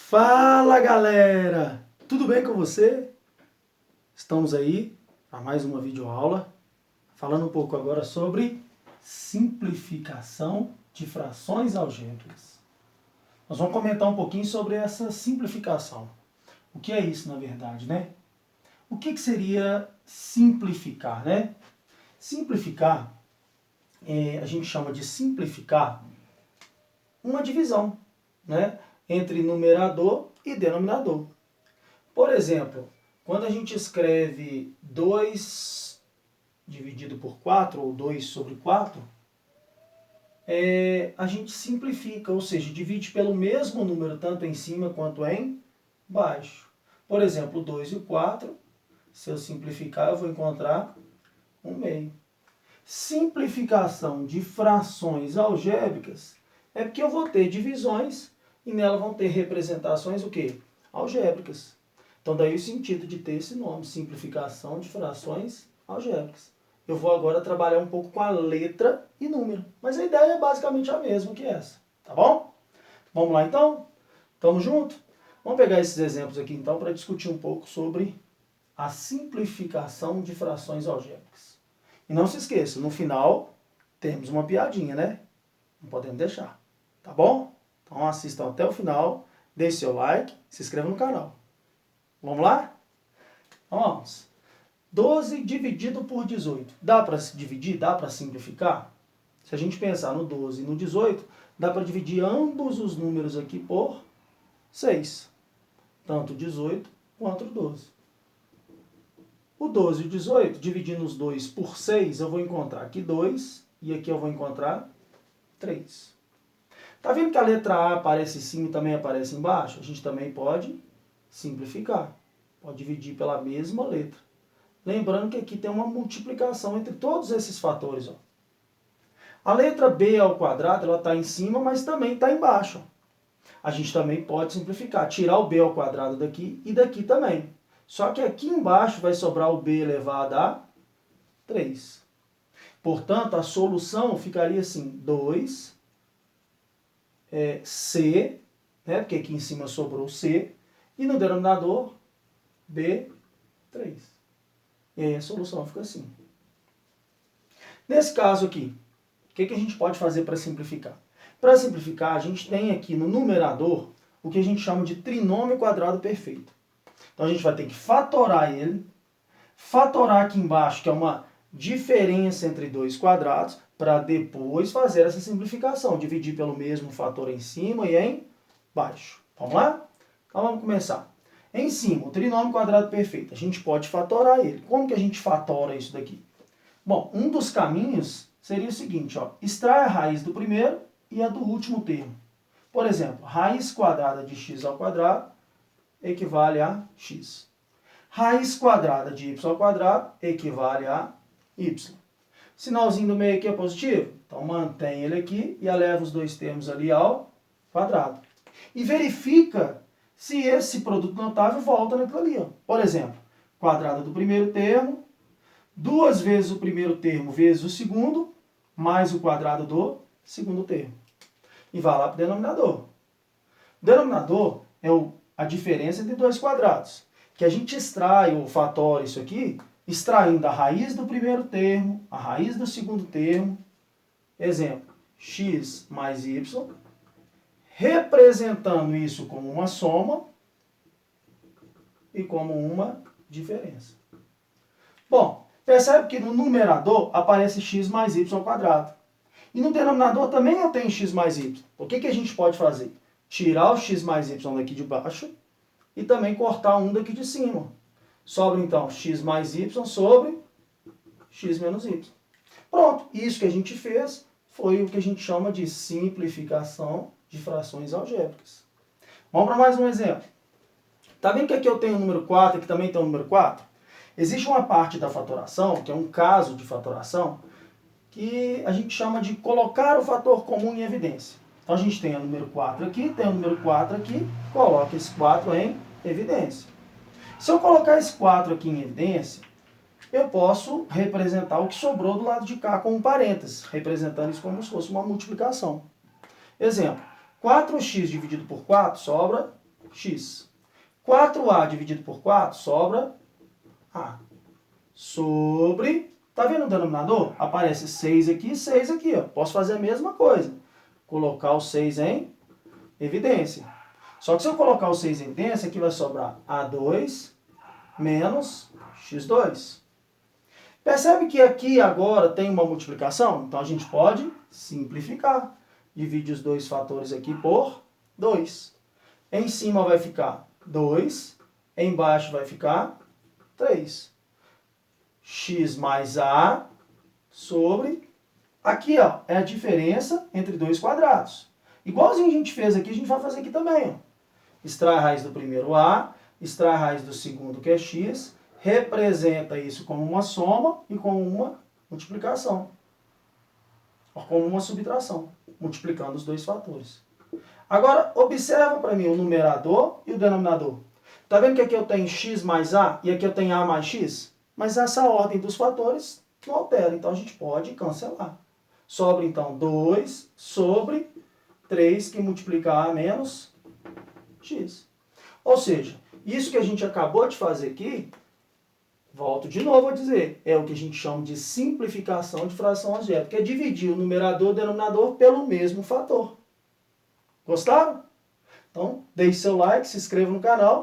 Fala galera, tudo bem com você? Estamos aí para mais uma videoaula, falando um pouco agora sobre simplificação de frações algébricas. Nós vamos comentar um pouquinho sobre essa simplificação. O que é isso na verdade, né? O que seria simplificar, né? Simplificar, a gente chama de simplificar uma divisão, né? Entre numerador e denominador. Por exemplo, quando a gente escreve 2 dividido por 4, ou 2 sobre 4, a gente simplifica, ou seja, divide pelo mesmo número, tanto em cima quanto em baixo. Por exemplo, 2 e 4, se eu simplificar, eu vou encontrar 1/2. Simplificação de frações algébricas é porque eu vou ter divisões e nela vão ter representações o quê? Algébricas. Então daí o sentido de ter esse nome, simplificação de frações algébricas. Eu vou agora trabalhar um pouco com a letra e número, mas a ideia é basicamente a mesma que essa, tá bom? Vamos lá então? Tamo junto? Vamos pegar esses exemplos aqui então para discutir um pouco sobre a simplificação de frações algébricas. E não se esqueça, no final temos uma piadinha, né? Não podemos deixar, tá bom? Então assistam até o final, deixe seu like, se inscreva no canal. Vamos lá? Então vamos. 12 dividido por 18. Dá para dividir? Dá para simplificar? Se a gente pensar no 12 e no 18, dá para dividir ambos os números aqui por 6. Tanto o 18 quanto o 12. O 12 e o 18, dividindo os dois por 6, eu vou encontrar aqui 2 e aqui eu vou encontrar 3. Tá vendo que a letra A aparece em cima e também aparece embaixo? A gente também pode simplificar. Pode dividir pela mesma letra. Lembrando que aqui tem uma multiplicação entre todos esses fatores. Ó. A letra B ao quadrado, ela está em cima, mas também está embaixo. A gente também pode simplificar. Tirar o B ao quadrado daqui e daqui também. Só que aqui embaixo vai sobrar o B elevado a 3. Portanto, a solução ficaria assim, 2... C, né, porque aqui em cima sobrou C, e no denominador, B3. E aí a solução fica assim. Nesse caso aqui, o que a gente pode fazer para simplificar? Para simplificar, a gente tem aqui no numerador o que a gente chama de trinômio quadrado perfeito. Então a gente vai ter que fatorar ele, fatorar aqui embaixo, que é uma diferença entre dois quadrados, para depois fazer essa simplificação, dividir pelo mesmo fator em cima e em baixo. Vamos lá? Então vamos começar. Em cima, o trinômio quadrado perfeito, a gente pode fatorar ele. Como que a gente fatora isso daqui? Bom, um dos caminhos seria o seguinte, ó, extrai a raiz do primeiro e a do último termo. Por exemplo, raiz quadrada de x ao quadrado equivale a x. Raiz quadrada de y ao quadrado equivale a y. Sinalzinho do meio aqui é positivo? Então mantém ele aqui e eleva os dois termos ali ao quadrado. E verifica se esse produto notável volta naquilo ali. Ó. Por exemplo, quadrado do primeiro termo, 2 vezes o primeiro termo vezes o segundo, mais o quadrado do segundo termo. E vai lá para o denominador. O denominador é a diferença entre dois quadrados. Que a gente extrai ou fatora isso aqui, extraindo a raiz do primeiro termo, a raiz do segundo termo, exemplo, x mais y, representando isso como uma soma e como uma diferença. Bom, percebe que no numerador aparece x mais y ao quadrado. E no denominador também eu tenho x mais y. O que a gente pode fazer? Tirar o x mais y daqui de baixo e também cortar um daqui de cima. Sobra então x mais y sobre x menos y. Pronto, isso que a gente fez foi o que a gente chama de simplificação de frações algébricas. Vamos para mais um exemplo. Está vendo que aqui eu tenho o número 4 e aqui também tem o número 4? Existe uma parte da fatoração, que é um caso de fatoração, que a gente chama de colocar o fator comum em evidência. Então a gente tem o número 4 aqui, tem o número 4 aqui, coloca esse 4 em evidência. Se eu colocar esse 4 aqui em evidência, eu posso representar o que sobrou do lado de cá com um parênteses, representando isso como se fosse uma multiplicação. Exemplo, 4x dividido por 4 sobra x. 4A dividido por 4 sobra A. Sobre, tá vendo o denominador? Aparece 6 aqui e 6 aqui, ó. Posso fazer a mesma coisa. Colocar o 6 em evidência. Só que se eu colocar o 6 em evidência, aqui vai sobrar A2 menos x2. Percebe que aqui agora tem uma multiplicação? Então a gente pode simplificar. Divide os dois fatores aqui por 2. Em cima vai ficar 2, embaixo vai ficar 3. X mais A sobre... Aqui, ó, é a diferença entre dois quadrados. Igualzinho a gente fez aqui, a gente vai fazer aqui também. Ó. Extrai a raiz do primeiro A, extrai a raiz do segundo, que é x, representa isso como uma soma e como uma multiplicação. Ou como uma subtração, multiplicando os dois fatores. Agora, observa para mim o numerador e o denominador. Tá vendo que aqui eu tenho x mais A e aqui eu tenho A mais x? Mas essa ordem dos fatores não altera, então a gente pode cancelar. Sobra então 2 sobre 3 que multiplica A menos x. Ou seja, isso que a gente acabou de fazer aqui, volto de novo a dizer, é o que a gente chama de simplificação de fração algébrica, que é dividir o numerador e o denominador pelo mesmo fator. Gostaram? Então, deixe seu like, se inscreva no canal,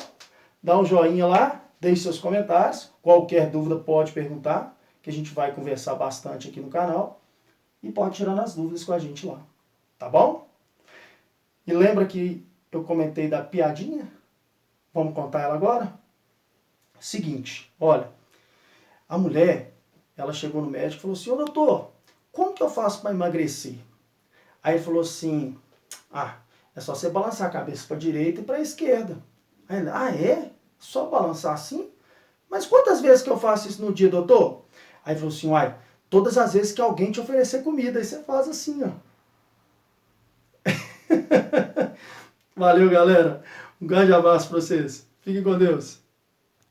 dá um joinha lá, deixe seus comentários, qualquer dúvida pode perguntar, que a gente vai conversar bastante aqui no canal, e pode tirar as dúvidas com a gente lá, tá bom? E lembra que eu comentei da piadinha? Vamos contar ela agora? Seguinte, olha, a mulher, ela chegou no médico e falou assim, ô doutor, como que eu faço para emagrecer? Aí ele falou assim, é só você balançar a cabeça para a direita e para a esquerda. Aí ele, é? Só balançar assim? Mas quantas vezes que eu faço isso no dia, doutor? Aí ele falou assim, todas as vezes que alguém te oferecer comida, aí você faz assim, ó. Valeu, galera. Um grande abraço para vocês. Fiquem com Deus.